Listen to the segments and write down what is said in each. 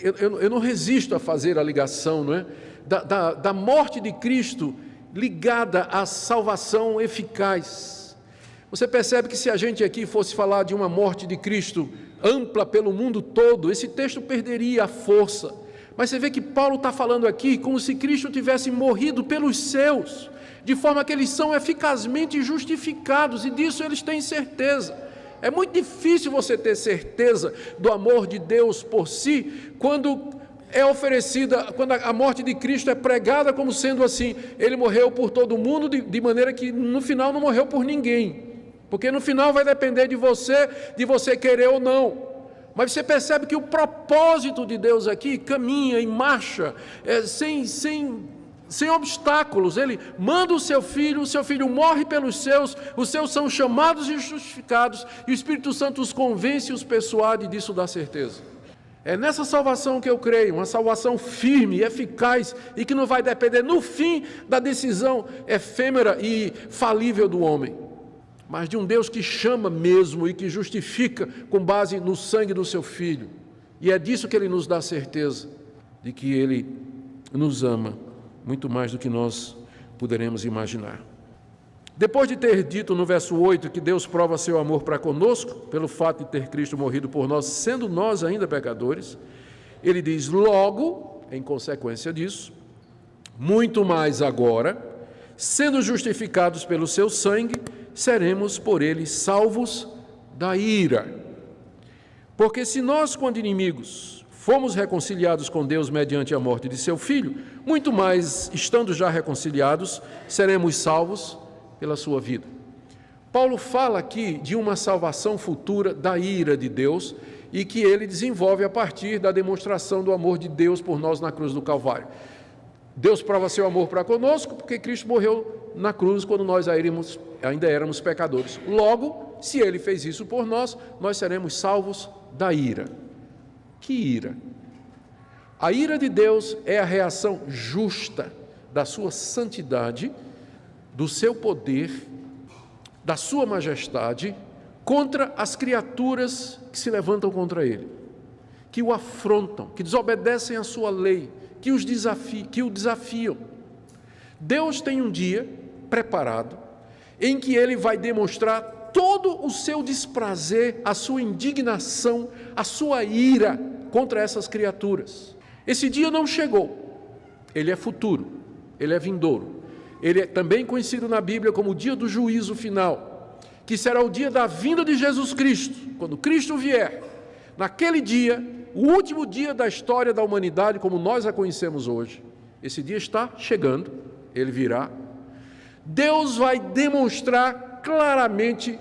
eu não resisto a fazer a ligação, não é? Da morte de Cristo ligada à salvação eficaz. Você percebe que se a gente aqui fosse falar de uma morte de Cristo ampla pelo mundo todo, esse texto perderia a força. Mas você vê que Paulo está falando aqui como se Cristo tivesse morrido pelos seus, de forma que eles são eficazmente justificados, e disso eles têm certeza. É muito difícil você ter certeza do amor de Deus por si, quando é oferecida, quando a morte de Cristo é pregada como sendo assim: ele morreu por todo mundo, de maneira que no final não morreu por ninguém, porque no final vai depender de você querer ou não. Mas você percebe que o propósito de Deus aqui caminha em marcha, sem obstáculos. Ele manda o seu filho morre pelos seus, os seus são chamados e justificados, e o Espírito Santo os convence e os persuade, e disso dá certeza. É nessa salvação que eu creio, uma salvação firme, eficaz, e que não vai depender no fim da decisão efêmera e falível do homem, mas de um Deus que chama mesmo e que justifica com base no sangue do seu Filho. E é disso que Ele nos dá certeza, de que Ele nos ama muito mais do que nós poderemos imaginar. Depois de ter dito no verso 8 que Deus prova seu amor para conosco, pelo fato de ter Cristo morrido por nós, sendo nós ainda pecadores, Ele diz: logo, em consequência disso, muito mais agora, sendo justificados pelo seu sangue, seremos por ele salvos da ira. Porque se nós, quando inimigos, fomos reconciliados com Deus mediante a morte de seu Filho, muito mais, estando já reconciliados, seremos salvos pela sua vida. Paulo fala aqui de uma salvação futura da ira de Deus, e que ele desenvolve a partir da demonstração do amor de Deus por nós na cruz do Calvário. Deus prova seu amor para conosco, porque Cristo morreu na cruz quando nós ainda éramos pecadores. Logo, se Ele fez isso por nós, nós seremos salvos da ira. Que ira? A ira de Deus é a reação justa da sua santidade, do seu poder, da sua majestade, contra as criaturas que se levantam contra Ele, que o afrontam, que desobedecem à sua lei, que o desafiam. Deus tem um dia preparado em que Ele vai demonstrar todo o seu desprazer, a sua indignação, a sua ira contra essas criaturas. Esse dia não chegou, ele é futuro, ele é vindouro. Ele é também conhecido na Bíblia como o dia do juízo final, que será o dia da vinda de Jesus Cristo. Quando Cristo vier, naquele dia, o último dia da história da humanidade como nós a conhecemos hoje, esse dia está chegando, ele virá. Deus vai demonstrar claramente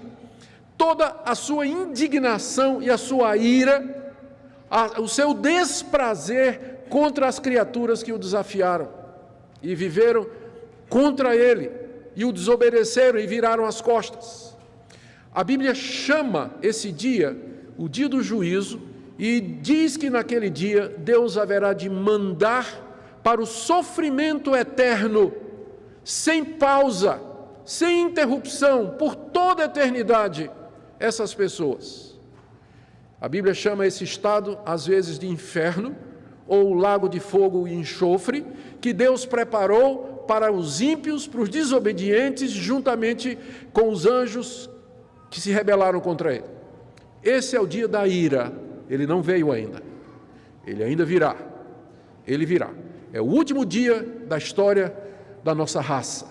toda a sua indignação e a sua ira, o seu desprazer contra as criaturas que o desafiaram e viveram contra ele, e o desobedeceram e viraram as costas. A Bíblia chama esse dia o dia do juízo, e diz que naquele dia Deus haverá de mandar para o sofrimento eterno, sem pausa, sem interrupção, por toda a eternidade, essas pessoas. A Bíblia chama esse estado às vezes de inferno, ou lago de fogo e enxofre, que Deus preparou para os ímpios, para os desobedientes, juntamente com os anjos que se rebelaram contra ele. Esse é o dia da ira. Ele não veio ainda, ele ainda virá, ele virá. É o último dia da história da nossa raça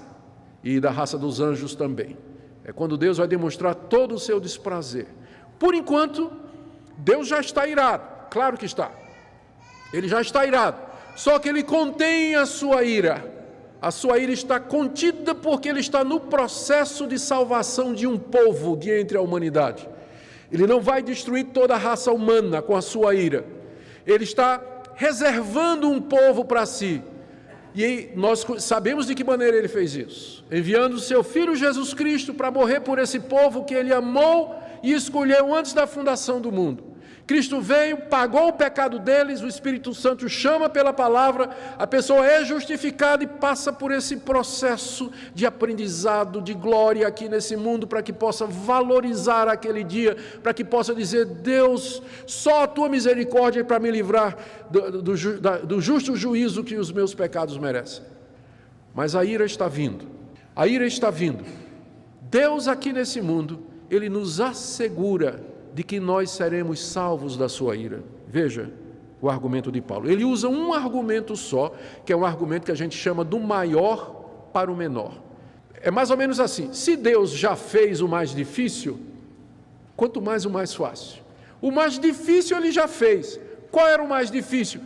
e da raça dos anjos também. É quando Deus vai demonstrar todo o seu desprazer. Por enquanto, Deus já está irado, claro que está, ele já está irado, só que ele contém a sua ira está contida porque ele está no processo de salvação de um povo de entre a humanidade. Ele não vai destruir toda a raça humana com a sua ira. Ele está reservando um povo para si. E nós sabemos de que maneira ele fez isso. Enviando o seu Filho Jesus Cristo para morrer por esse povo que ele amou e escolheu antes da fundação do mundo. Cristo veio, pagou o pecado deles, o Espírito Santo chama pela palavra, a pessoa é justificada e passa por esse processo de aprendizado, de glória aqui nesse mundo, para que possa valorizar aquele dia, para que possa dizer: Deus, só a tua misericórdia é para me livrar do justo juízo que os meus pecados merecem. Mas a ira está vindo, a ira está vindo. Deus aqui nesse mundo, Ele nos assegura de que nós seremos salvos da sua ira. Veja o argumento de Paulo. Ele usa um argumento só, que é um argumento que a gente chama do maior para o menor. É mais ou menos assim: se Deus já fez o mais difícil, quanto mais o mais fácil. O mais difícil Ele já fez. Qual era o mais difícil?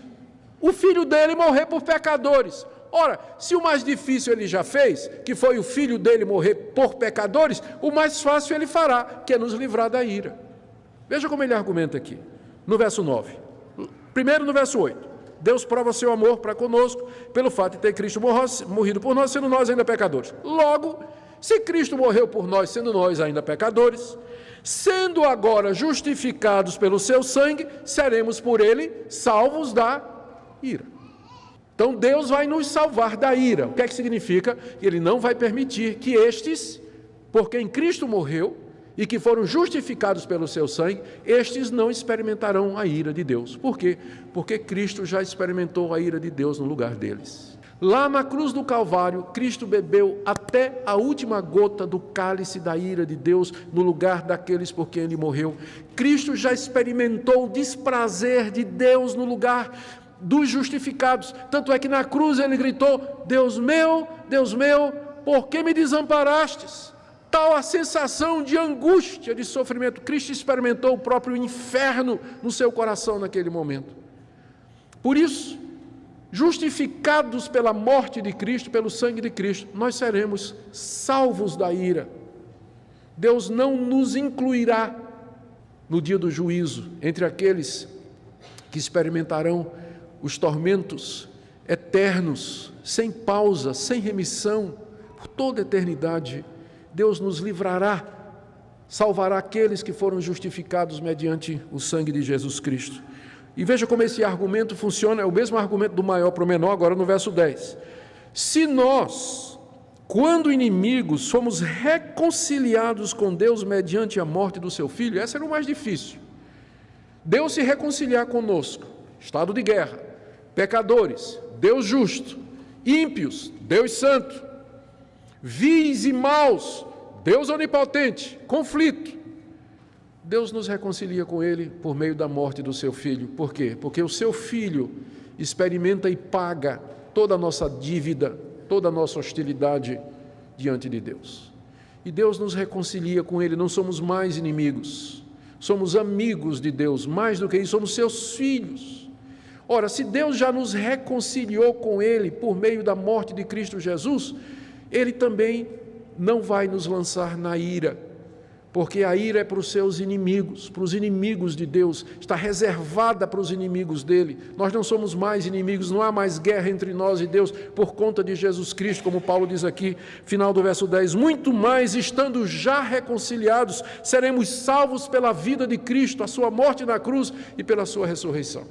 O filho dele morrer por pecadores. Ora, se o mais difícil Ele já fez, que foi o filho dele morrer por pecadores, o mais fácil Ele fará, que é nos livrar da ira. Veja como ele argumenta aqui, no verso 9. Primeiro no verso 8. Deus prova seu amor para conosco, pelo fato de ter Cristo morrido por nós, sendo nós ainda pecadores. Logo, se Cristo morreu por nós, sendo nós ainda pecadores, sendo agora justificados pelo seu sangue, seremos por ele salvos da ira. Então Deus vai nos salvar da ira. O que é que significa? Ele não vai permitir que estes, por quem Cristo morreu, e que foram justificados pelo seu sangue, estes não experimentarão a ira de Deus. Por quê? Porque Cristo já experimentou a ira de Deus no lugar deles. Lá na cruz do Calvário, Cristo bebeu até a última gota do cálice da ira de Deus no lugar daqueles por quem Ele morreu. Cristo já experimentou o desprazer de Deus no lugar dos justificados. Tanto é que na cruz Ele gritou: Deus meu, por que me desamparastes? Tal a sensação de angústia, de sofrimento. Cristo experimentou o próprio inferno no seu coração naquele momento. Por isso, justificados pela morte de Cristo, pelo sangue de Cristo, nós seremos salvos da ira. Deus não nos incluirá no dia do juízo entre aqueles que experimentarão os tormentos eternos, sem pausa, sem remissão, por toda a eternidade. Deus nos livrará, salvará aqueles que foram justificados mediante o sangue de Jesus Cristo. E veja como esse argumento funciona, é o mesmo argumento do maior para o menor, agora no verso 10. Se nós, quando inimigos, fomos reconciliados com Deus mediante a morte do seu Filho, essa era o mais difícil. Deus se reconciliar conosco, estado de guerra, pecadores, Deus justo, ímpios, Deus santo, vis e maus, Deus onipotente, conflito. Deus nos reconcilia com Ele por meio da morte do seu Filho. Por quê? Porque o seu Filho experimenta e paga toda a nossa dívida, toda a nossa hostilidade diante de Deus. E Deus nos reconcilia com Ele, não somos mais inimigos, somos amigos de Deus, mais do que isso, somos seus filhos. Ora, se Deus já nos reconciliou com Ele por meio da morte de Cristo Jesus, Ele também não vai nos lançar na ira, porque a ira é para os seus inimigos, para os inimigos de Deus, está reservada para os inimigos dele. Nós não somos mais inimigos, não há mais guerra entre nós e Deus por conta de Jesus Cristo, como Paulo diz aqui, final do verso 10, muito mais, estando já reconciliados, seremos salvos pela vida de Cristo, a sua morte na cruz e pela sua ressurreição.